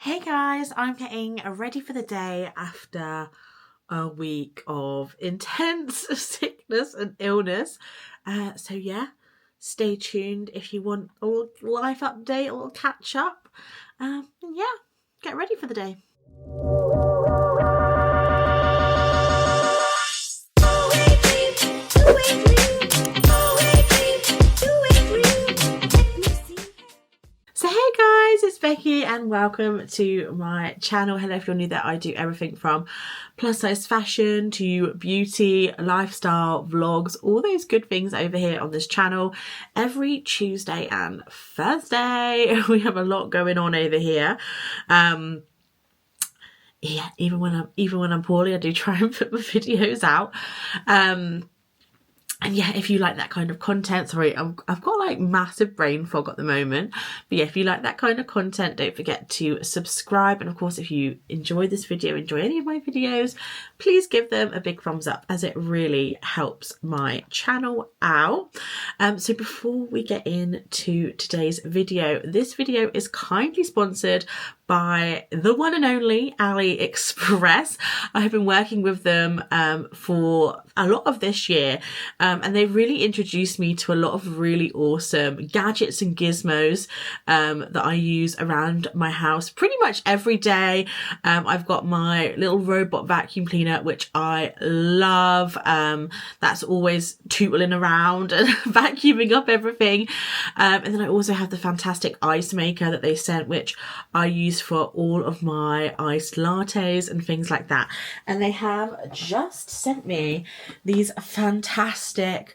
Hey guys, I'm getting ready for the day after a week of intense sickness and illness. So yeah, stay tuned if you want a little life update, a little catch up. And yeah, get ready for the day. So hey guys, it's Becky and welcome to my channel. Hello, if you're new there, I do everything from plus size fashion to beauty, lifestyle, vlogs, all those good things over here on this channel. Every Tuesday and Thursday, we have a lot going on over here. Yeah, even when I'm poorly, I do try and put my videos out. And yeah, if you like that kind of content, sorry, I've got like massive brain fog at the moment. But yeah, if you like that kind of content, don't forget to subscribe. And of course, if you enjoy this video, enjoy any of my videos, please give them a big thumbs up as it really helps my channel out. So before we get into today's video, this video is kindly sponsored by the one and only AliExpress. I've been working with them for a lot of this year, and they've really introduced me to a lot of really awesome gadgets and gizmos that I use around my house pretty much every day. I've got my little robot vacuum cleaner, which I love. That's always tootling around and vacuuming up everything. And then I also have the fantastic ice maker that they sent, which I use for all of my iced lattes and things like that. And they have just sent me these fantastic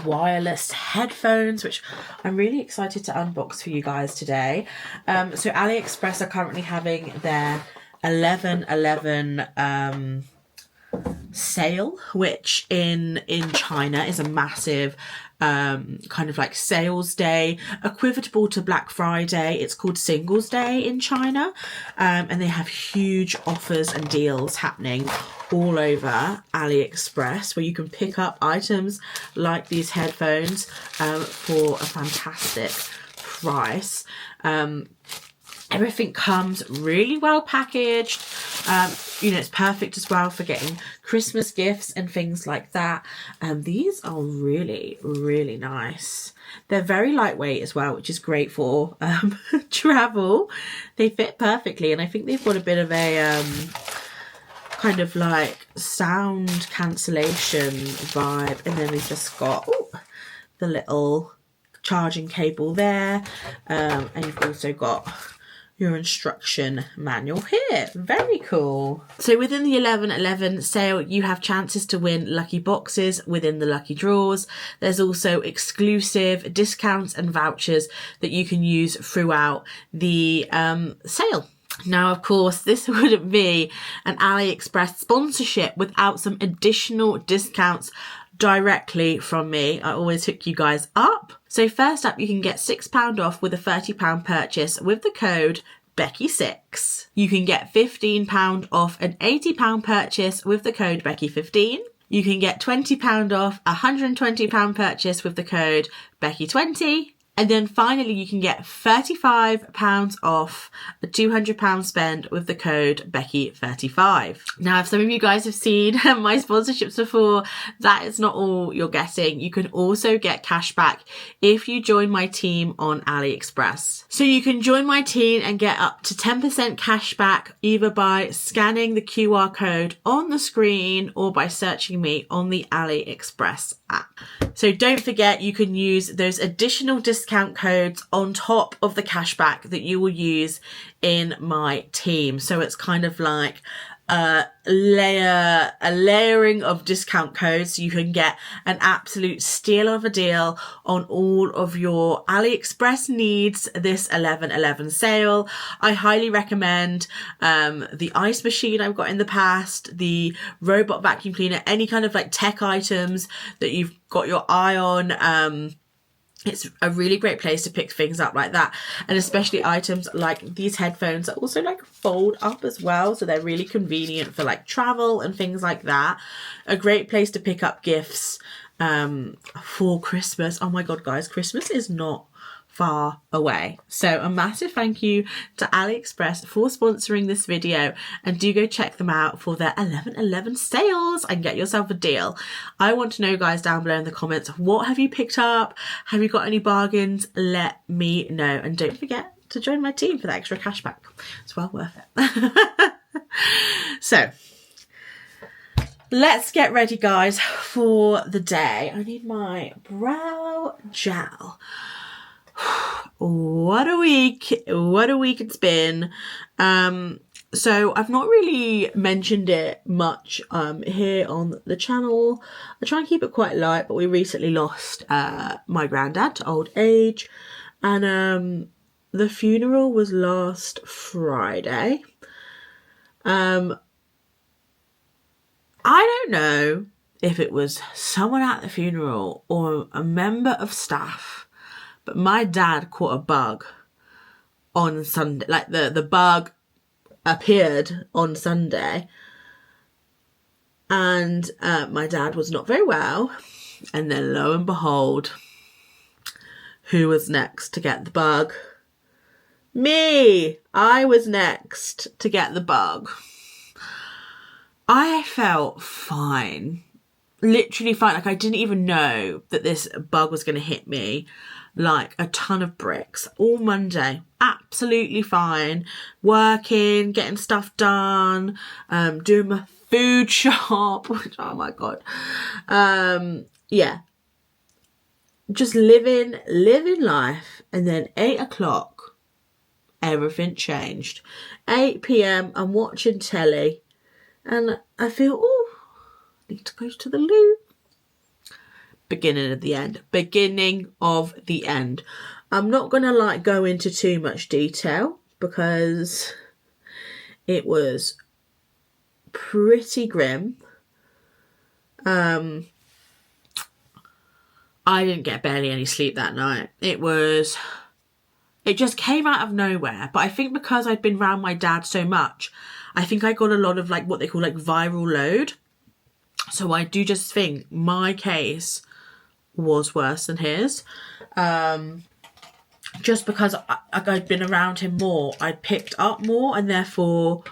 wireless headphones, which I'm really excited to unbox for you guys today. So AliExpress are currently having their 11/11 sale, which in China is a massive kind of like sales day, equivalent to Black Friday. It's called Singles Day in China, and they have huge offers and deals happening all over AliExpress, where you can pick up items like these headphones for a fantastic price. Everything comes really well packaged. You know, it's perfect as well for getting Christmas gifts and things like that. These are really, really nice. They're very lightweight as well, which is great for travel. They fit perfectly, and I think they've got a bit of a kind of like sound cancellation vibe. And then we've just got the little charging cable there, and you've also got your instruction manual here. Very cool. So within the 11/11 sale, you have chances to win lucky boxes within the lucky draws. There's also exclusive discounts and vouchers that you can use throughout the sale. Now, of course, this wouldn't be an AliExpress sponsorship without some additional discounts directly from me. I always hook you guys up. So first up, you can get £6 off with a £30 purchase with the code Becky6. You can get £15 off an £80 purchase with the code Becky15. You can get £20 off a £120 purchase with the code Becky20. And then finally, you can get £35 off a £200 spend with the code Becky35. Now, if some of you guys have seen my sponsorships before, that is not all you're getting. You can also get cash back if you join my team on AliExpress. So you can join my team and get up to 10% cash back either by scanning the QR code on the screen or by searching me on the AliExpress app. So don't forget, you can use those additional discount codes on top of the cashback that you will use in my team. So it's kind of like a layering of discount codes, so you can get an absolute steal of a deal on all of your AliExpress needs this 11/11 sale. I highly recommend the ice machine I've got in the past, the robot vacuum cleaner, any kind of like tech items that you've got your eye on. It's a really great place to pick things up like that, and especially items like these headphones that also like fold up as well, so they're really convenient for like travel and things like that. A great place to pick up gifts for Christmas. Oh my god, guys, Christmas is not far away. So a massive thank you to AliExpress for sponsoring this video, and do go check them out for their 11/11 sales and get yourself a deal. I want to know, guys, down below in the comments, what have you picked up? Have you got any bargains? Let me know, and don't forget to join my team for the extra cashback. It's well worth it. So let's get ready, guys, for the day. I need my brow gel. What a week it's been. So I've not really mentioned it much here on the channel. I try and keep it quite light, but we recently lost my granddad to old age, and the funeral was last Friday. I don't know if it was someone at the funeral or a member of staff, but my dad caught a bug on Sunday. Like the bug appeared on Sunday, and my dad was not very well, and then lo and behold, who was next to get the bug? Me! I was next to get the bug. I felt fine. Literally fine. Like, I didn't even know that this bug was going to hit me like a ton of bricks all Monday. Absolutely fine. Working, getting stuff done, doing my food shop, which, oh my God. Yeah. Just living life. And then 8 o'clock, everything changed. 8 p.m, I'm watching telly. And I feel, oh, I need to go to the loo. Beginning of the end. Beginning of the end. I'm not going to like go into too much detail because it was pretty grim. I didn't get barely any sleep that night. It just came out of nowhere. But I think because I'd been around my dad so much, I think I got a lot of like what they call like viral load. So I do just think my case was worse than his. Just because I'd been around him more, I'd picked up more, and therefore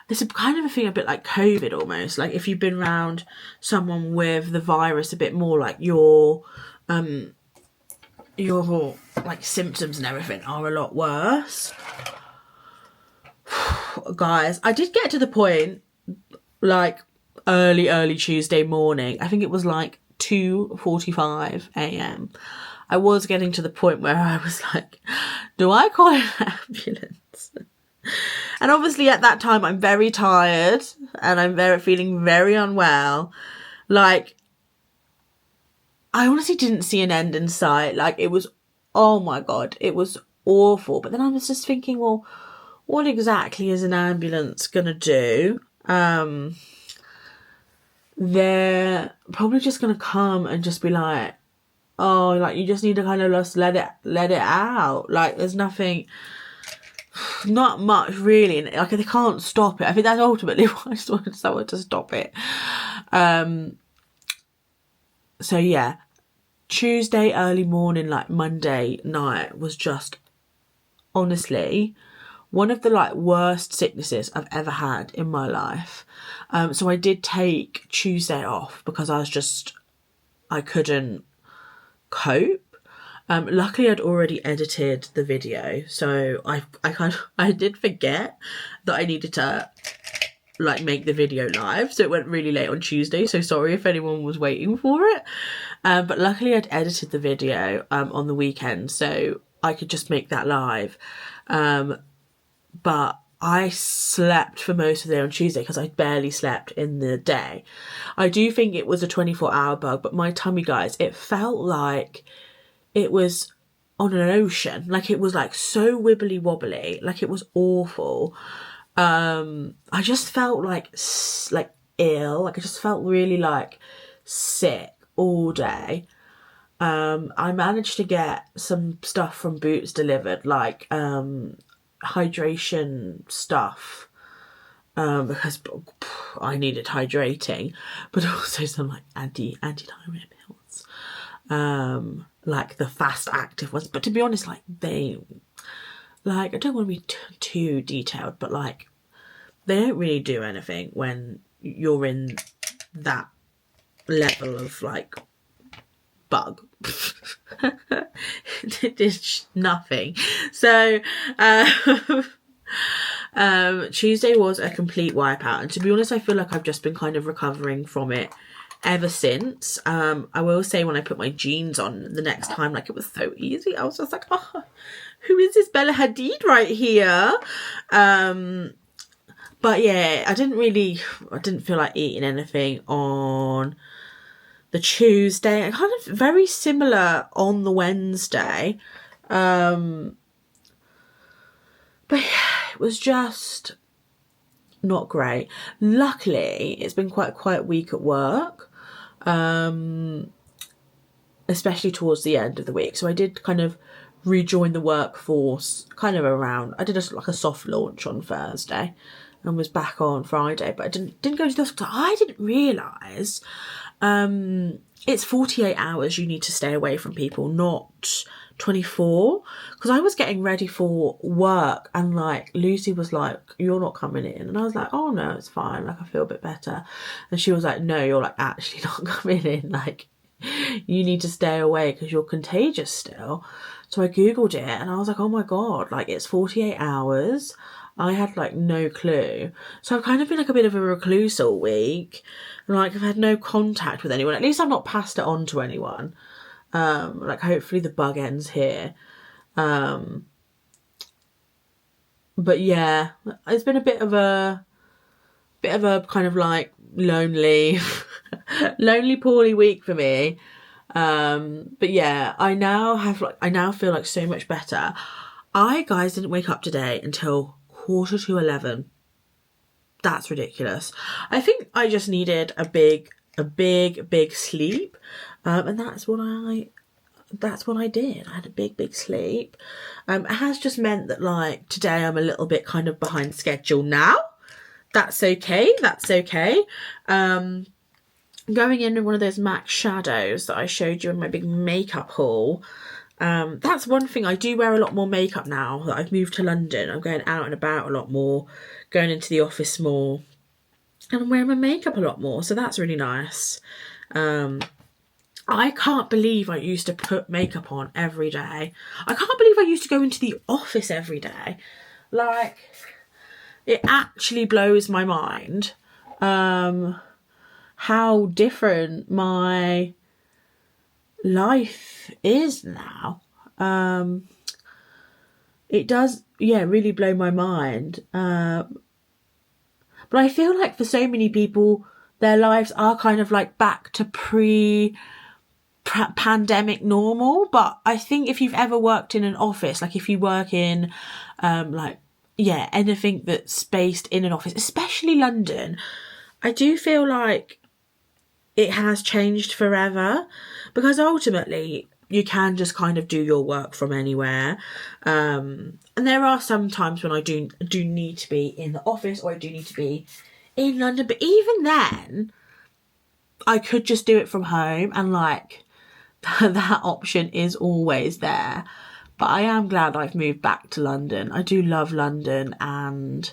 it's a kind of a thing a bit like COVID almost. Like if you've been around someone with the virus a bit more, like your like symptoms and everything are a lot worse. Guys, I did get to the point like early Tuesday morning. I think it was like 2:45 a.m. I was getting to the point where I was like, do I call an ambulance? And obviously at that time I'm very tired and I'm feeling very unwell. Like, I honestly didn't see an end in sight. Like, it was, oh my God, it was awful. But then I was just thinking, well, what exactly is an ambulance gonna do? They're probably just gonna come and just be like, oh, like, you just need to kind of just let it out. Like, there's nothing, not much really. Like, they can't stop it. I think that's ultimately why I just wanted someone to stop it. So yeah, Tuesday early morning, like Monday night was just honestly one of the like worst sicknesses I've ever had in my life. So I did take Tuesday off because I couldn't cope. Luckily I'd already edited the video, so I did forget that I needed to like make the video live, so it went really late on Tuesday, so sorry if anyone was waiting for it. But luckily I'd edited the video on the weekend, so I could just make that live. But I slept for most of the day on Tuesday because I barely slept in the day. I do think it was a 24-hour bug, but my tummy, guys, it felt like it was on an ocean. Like, it was like so wibbly wobbly. Like, it was awful. I just felt like ill. Like, I just felt really like sick all day. I managed to get some stuff from Boots delivered, like hydration stuff, because I needed hydrating, but also some like anti-diarrhea pills. like the fast active ones. But to be honest, like I don't want to be too detailed, but like they don't really do anything when you're in that level of like bug. It's nothing. So Tuesday was a complete wipeout, and to be honest, I feel like I've just been kind of recovering from it ever since. I will say, when I put my jeans on the next time, like, it was so easy. I was just like, oh, who is this Bella Hadid right here? But yeah, I didn't feel like eating anything on the Tuesday. Kind of very similar on the Wednesday. But yeah, it was just not great. Luckily, it's been quite a quiet week at work. Especially towards the end of the week. So I did kind of rejoin the workforce kind of around, I did like a soft launch on Thursday and was back on Friday, but I didn't go to the hospital. I didn't realise it's 48 hours you need to stay away from people, not 24, because I was getting ready for work and like Lucy was like, you're not coming in, and I was like, oh no, it's fine, like I feel a bit better, and she was like, no, you're like actually not coming in, like you need to stay away because you're contagious still. So I googled it and I was like, oh my god, like it's 48 hours. I had like no clue. So I've kind of been like a bit of a recluse all week, and like I've had no contact with anyone. At least I've not passed it on to anyone. Like hopefully the bug ends here. But yeah, it's been a bit of a kind of like lonely poorly week for me. But yeah, I now feel like so much better. Guys, didn't wake up today until 11:15. That's ridiculous. I think I just needed a big sleep. And that's what I did. I had a big sleep. It has just meant that like today I'm a little bit kind of behind schedule now. That's okay. Going in with one of those MAC shadows that I showed you in my big makeup haul. That's one thing. I do wear a lot more makeup now that I've moved to London. I'm going out and about a lot more, going into the office more, and I'm wearing my makeup a lot more. So that's really nice. I can't believe I used to put makeup on every day. I can't believe I used to go into the office every day. Like, it actually blows my mind how different my life is now. It does, yeah, really blow my mind. But I feel like for so many people, their lives are kind of like back to pre-pandemic normal. But I think if you've ever worked in an office, like if you work in anything that's based in an office, especially London, I do feel like it has changed forever, because ultimately you can just kind of do your work from anywhere. And there are some times when I do need to be in the office, or I do need to be in London. But even then, I could just do it from home, and like that option is always there. But I am glad I've moved back to London. I do love London, and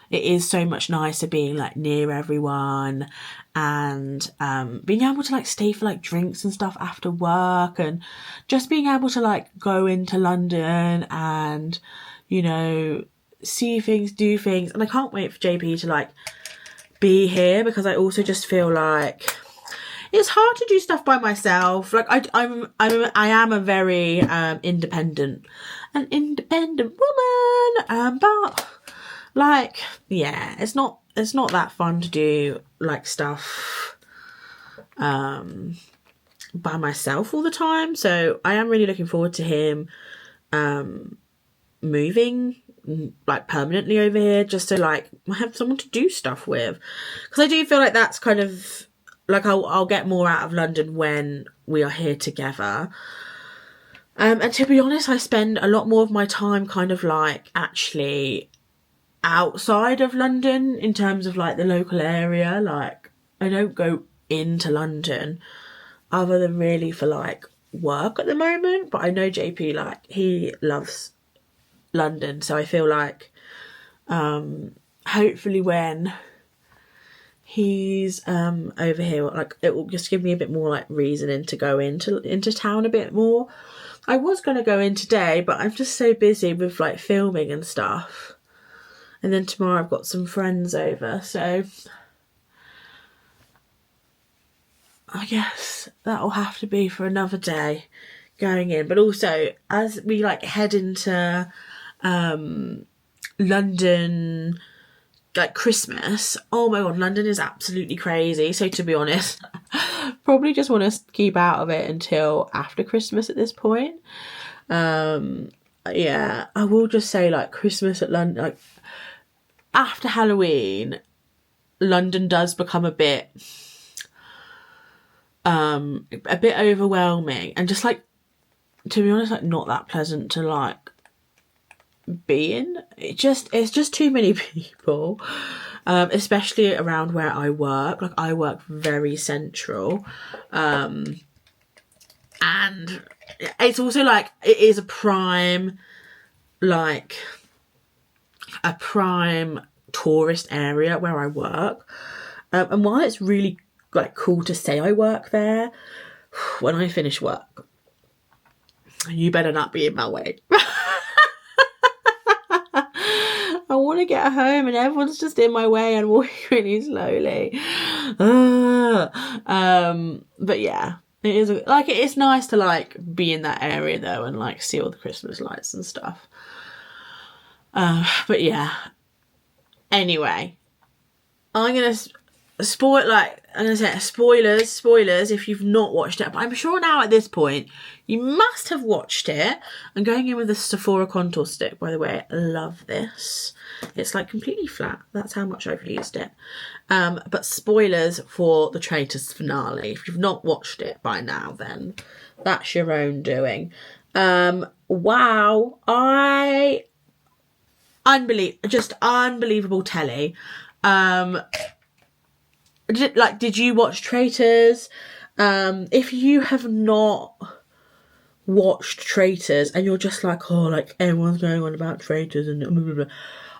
it is so much nicer being like near everyone, and being able to like stay for like drinks and stuff after work, and just being able to like go into London and, you know, see things, do things. And I can't wait for JP to like be here, because I also just feel like it's hard to do stuff by myself. Like I am a very independent woman, but like, yeah, it's not that fun to do like stuff by myself all the time. So I am really looking forward to him moving like permanently over here, just to like have someone to do stuff with, because I do feel like that's kind of like I'll get more out of London when we are here together. And to be honest, I spend a lot more of my time kind of like actually outside of London in terms of like the local area. Like I don't go into London other than really for like work at the moment, but I know JP, like, he loves London, so I feel like hopefully when he's over here, like, it will just give me a bit more like reasoning to go into town a bit more. I was going to go in today, but I'm just so busy with like filming and stuff, and then tomorrow I've got some friends over, so I guess that'll have to be for another day going in. But also, as we like head into London, like Christmas, oh my god, London is absolutely crazy. So to be honest, probably just want to keep out of it until after Christmas at this point. Yeah, I will just say, like, Christmas at London, like after Halloween, London does become a bit overwhelming, and just like, to be honest, like, not that pleasant to like be in. It's just too many people, especially around where I work. Like, I work very central, and it's also like, it is a prime tourist area where I work, and while it's really like cool to say I work there, when I finish work, you better not be in my way. I want to get home and everyone's just in my way and walking really slowly. But yeah, it is like, it's nice to like be in that area though, and like see all the Christmas lights and stuff. But yeah, anyway, I'm gonna say spoilers if you've not watched it, but I'm sure now at this point you must have watched it. I'm going in with the Sephora contour stick, by the way. I love this. It's like completely flat. That's how much I've used it. But spoilers for the Traitors finale. If you've not watched it by now, then that's your own doing. Wow, just unbelievable telly. Did you watch Traitors? If you have not watched Traitors and you're just like, oh, like, everyone's going on about Traitors and blah, blah, blah.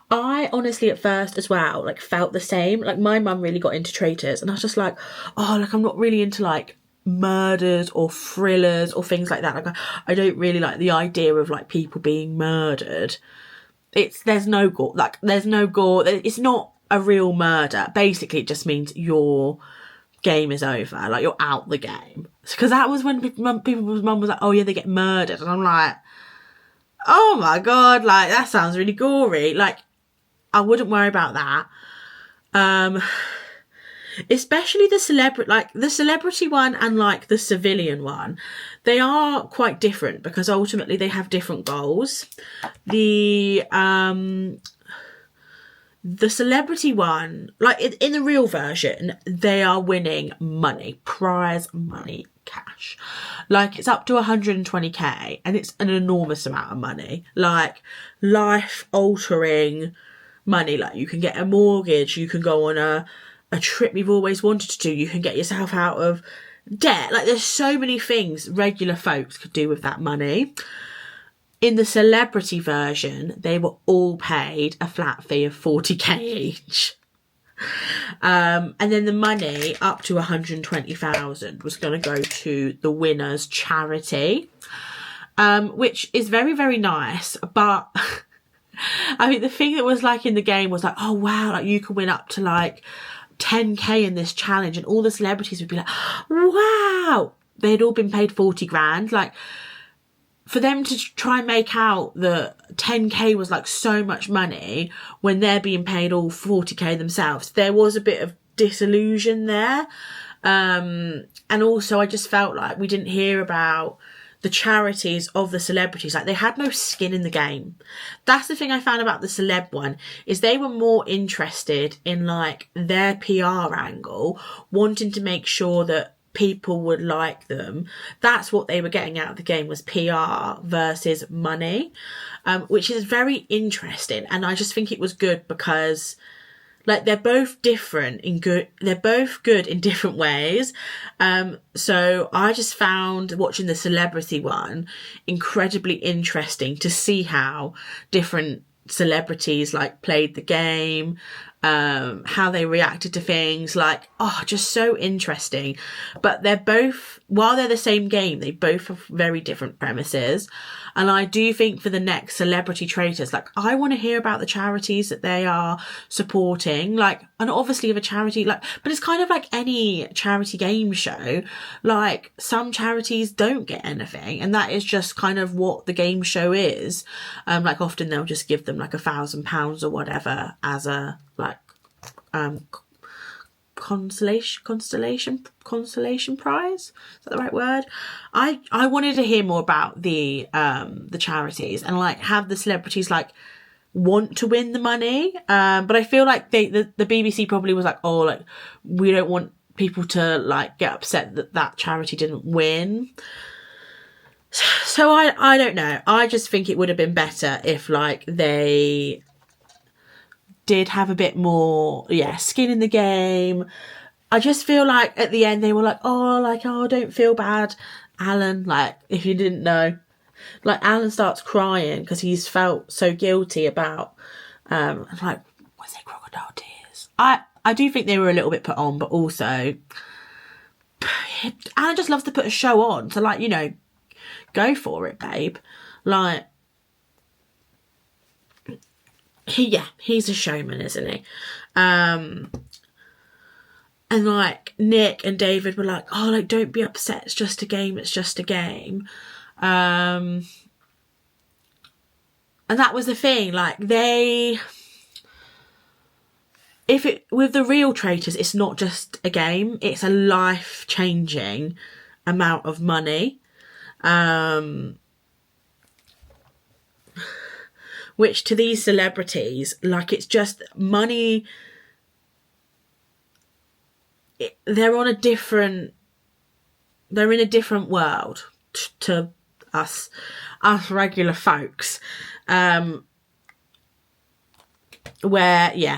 I honestly at first as well, like, felt the same. Like, my mum really got into Traitors and I was just like, oh, like, I'm not really into like murders or thrillers or things like that. Like, I don't really like the idea of like people being murdered. There's no gore. It's not a real murder. Basically, it just means your game is over. Like, you're out the game. Because that was when people's mum was like, oh yeah, they get murdered. And I'm like, oh my god, like, that sounds really gory. Like, I wouldn't worry about that. Especially the celebrity one and like the civilian one. They are quite different because ultimately they have different goals. The celebrity one, like in the real version, they are winning money, prize money, cash. Like, it's up to 120k and it's an enormous amount of money. Like, life altering money. Like, you can get a mortgage, you can go on a trip you've always wanted to do, you can get yourself out of debt. Like, there's so many things regular folks could do with that money. In the celebrity version, they were all paid a flat fee of 40k each. And then the money up to 120,000 was going to go to the winner's charity, which is very, very nice. But I mean, the thing that was like in the game was like, oh wow, like, you can win up to like 10k in this challenge, and all the celebrities would be like, wow, they'd all been paid 40 grand. Like, for them to try and make out that 10k was like so much money when they're being paid all 40k themselves, there was a bit of disillusion there. And also I just felt like we didn't hear about the charities of the celebrities. Like, they had no skin in the game. That's the thing I found about the celeb one, is they were more interested in like their PR angle, wanting to make sure that people would like them. That's what they were getting out of the game, was PR versus money, which is very interesting. And I just think it was good because, Like, they're both different in good, they're both good in different ways. So I just found watching the celebrity one incredibly interesting to see how different celebrities like played the game, how they reacted to things, like, oh, just so interesting. But they're both, while they're the same game, they both have very different premises. And I do think for the next Celebrity Traitors, like, I want to hear about the charities that they are supporting, like, and obviously of a charity, like, but it's kind of like any charity game show, like, some charities don't get anything, and that is just kind of what the game show is. Like, often they'll just give them like £1,000 or whatever as a, like, consolation prize. Is that the right word? I wanted to hear more about the charities, and like have the celebrities like want to win the money. But I feel like the BBC probably was like, oh, like, we don't want people to like get upset that that charity didn't win. So I don't know. I just think it would have been better if like they did have a bit more, skin in the game. I just feel like at the end they were like, oh, don't feel bad, Alan. Like, if you didn't know, like, Alan starts crying because he's felt so guilty about, like, was it crocodile tears? I do think they were a little bit put on, but also Alan just loves to put a show on. So, like, you know, go for it, babe. Like, he's a showman, isn't he? And like Nick and David were like, oh, like, don't be upset, it's just a game, it's just a game. And that was the thing, like, with the real traitors, it's not just a game, it's a life-changing amount of money. Which to these celebrities, like, it's just money. They're in a different world to us regular folks. Where, to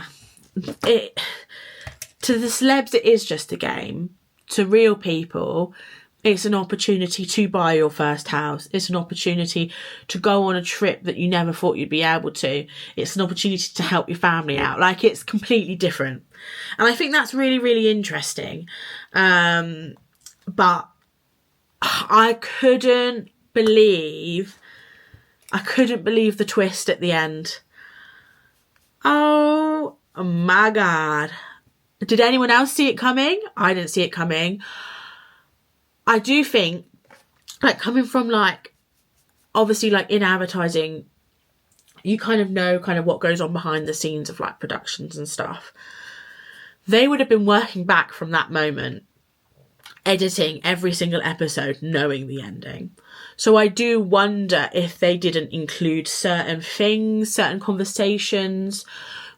the celebs, it is just a game. To real people, it's an opportunity to buy your first house. It's an opportunity to go on a trip that you never thought you'd be able to. It's an opportunity to help your family out. Like, it's completely different. And I think that's really, really interesting. But I couldn't believe the twist at the end. Oh my God. Did anyone else see it coming? I didn't see it coming. I do think, like, coming from, like, obviously, like, in advertising, you kind of know kind of what goes on behind the scenes of, like, productions and stuff. They would have been working back from that moment, editing every single episode, knowing the ending. So I do wonder if they didn't include certain things, certain conversations,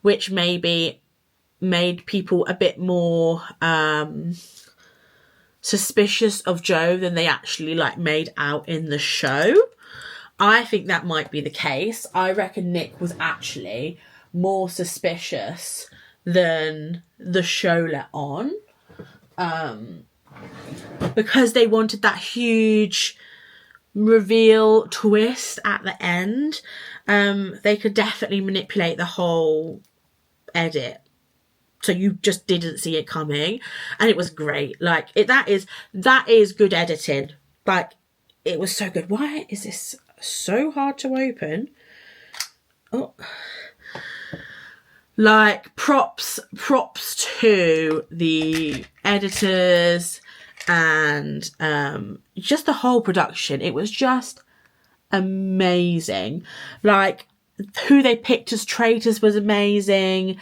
which maybe made people a bit more suspicious of Joe than they actually, like, made out in the show. I think that might be the case. I reckon Nick was actually more suspicious than the show let on, because they wanted that huge reveal twist at the end. They could definitely manipulate the whole edit, so you just didn't see it coming, and it was great. Like, that is good editing. Like, it was so good. Why is this so hard to open? Oh, like, props to the editors and just the whole production. It was just amazing. Like, who they picked as traitors was amazing.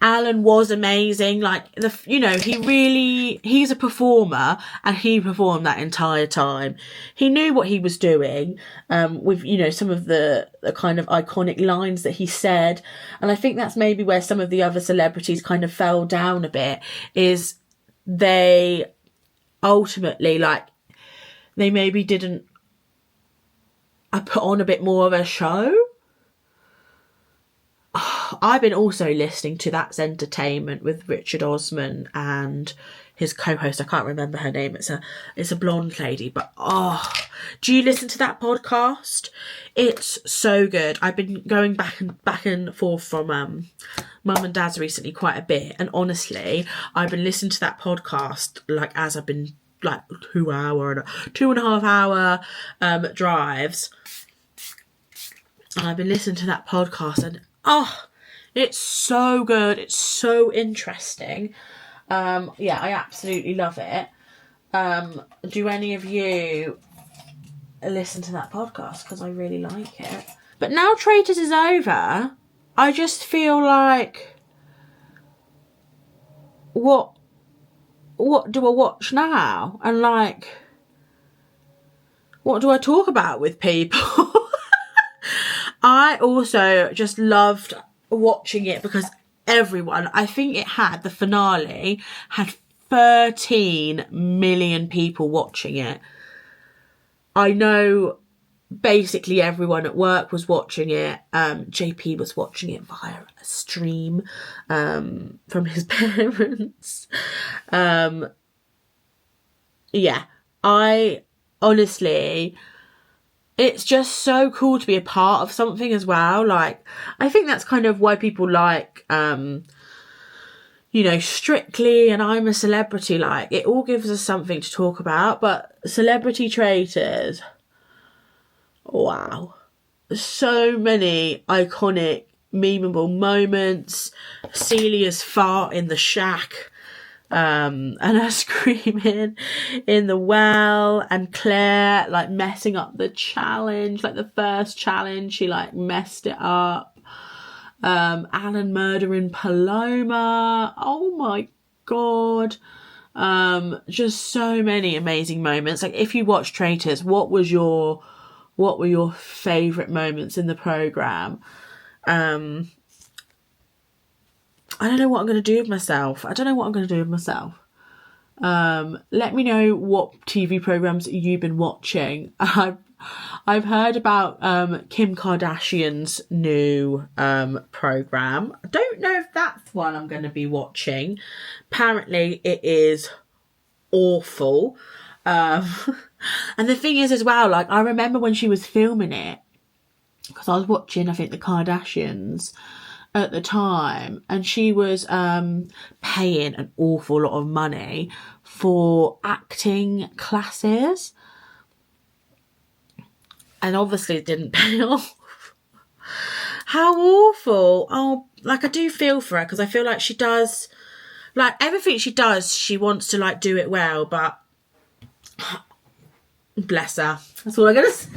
Alan was amazing. Like, he's a performer, and he performed that entire time. He knew what he was doing, with, some of the kind of iconic lines that he said. And I think that's maybe where some of the other celebrities kind of fell down a bit, is they ultimately, like, they maybe didn't put on a bit more of a show. I've been also listening to That's Entertainment with Richard Osman and his co-host. I can't remember her name. It's a blonde lady, but do you listen to that podcast? It's so good. I've been going back and forth from Mum and Dad's recently quite a bit, and honestly, I've been listening to that podcast like as I've been like 2.5 hour drives, and I've been listening to that podcast, and it's so good. It's so interesting. Yeah, I absolutely love it. Do any of you listen to that podcast? Because I really like it. But now Traitors is over, I just feel like, what do I watch now? And like, what do I talk about with people? I also just loved watching it because everyone, I think the finale had 13 million people watching it. I know basically everyone at work was watching it. JP was watching it via a stream from his parents. Yeah, I honestly, it's just so cool to be a part of something as well. Like, I think that's kind of why people like, you know, Strictly and I'm a Celebrity. Like, it all gives us something to talk about. But Celebrity Traitors, wow. So many iconic, memeable moments. Celia's fart in the shack. And her screaming in the well, and Claire like messing up the challenge, like the first challenge she like messed it up. Alan murdering Paloma, oh my god. Just so many amazing moments. Like, if you watch Traitors, what were your favourite moments in the programme? I don't know what I'm going to do with myself. Let me know what TV programmes you've been watching. I've heard about Kim Kardashian's new programme. I don't know if that's one I'm going to be watching. Apparently it is awful. And the thing is as well, like, I remember when she was filming it, because I was watching, I think, the Kardashians at the time, and she was paying an awful lot of money for acting classes, and obviously it didn't pay off. How awful. Oh, like, I do feel for her, because I feel like she does, like, everything she does, she wants to like do it well, but bless her. That's all I'm gonna say.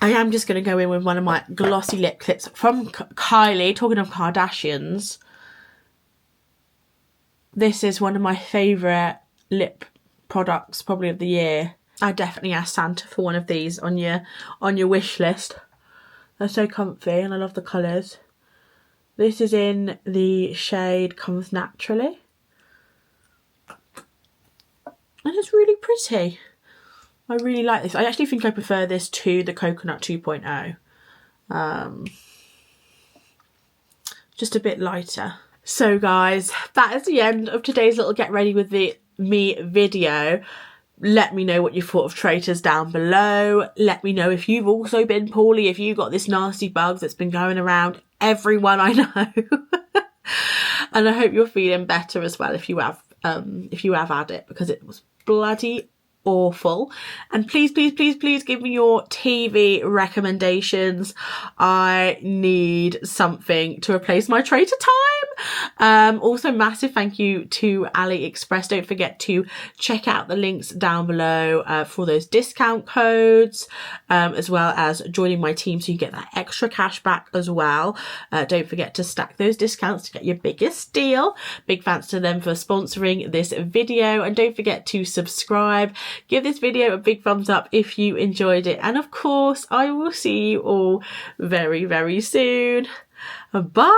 I am just going to go in with one of my glossy lip clips from Kylie. Talking of Kardashians, this is one of my favourite lip products probably of the year. I definitely asked Santa for one of these on your wish list. They're so comfy and I love the colours. This is in the shade Comes Naturally. And it's really pretty. I really like this. I actually think I prefer this to the Coconut 2.0. Just a bit lighter. So guys, that is the end of today's little get ready with me video. Let me know what you thought of Traitors down below. Let me know if you've also been poorly, if you've got this nasty bug that's been going around everyone I know. And I hope you're feeling better as well if you have had it, because it was bloody awful. And please give me your TV recommendations. I need something to replace my Traitor time. Also, massive thank you to AliExpress. Don't forget to check out the links down below for those discount codes, as well as joining my team so you get that extra cash back as well. Don't forget to stack those discounts to get your biggest deal. Big thanks to them for sponsoring this video, and don't forget to subscribe. Give this video a big thumbs up if you enjoyed it, and of course I will see you all very, very soon. Bye.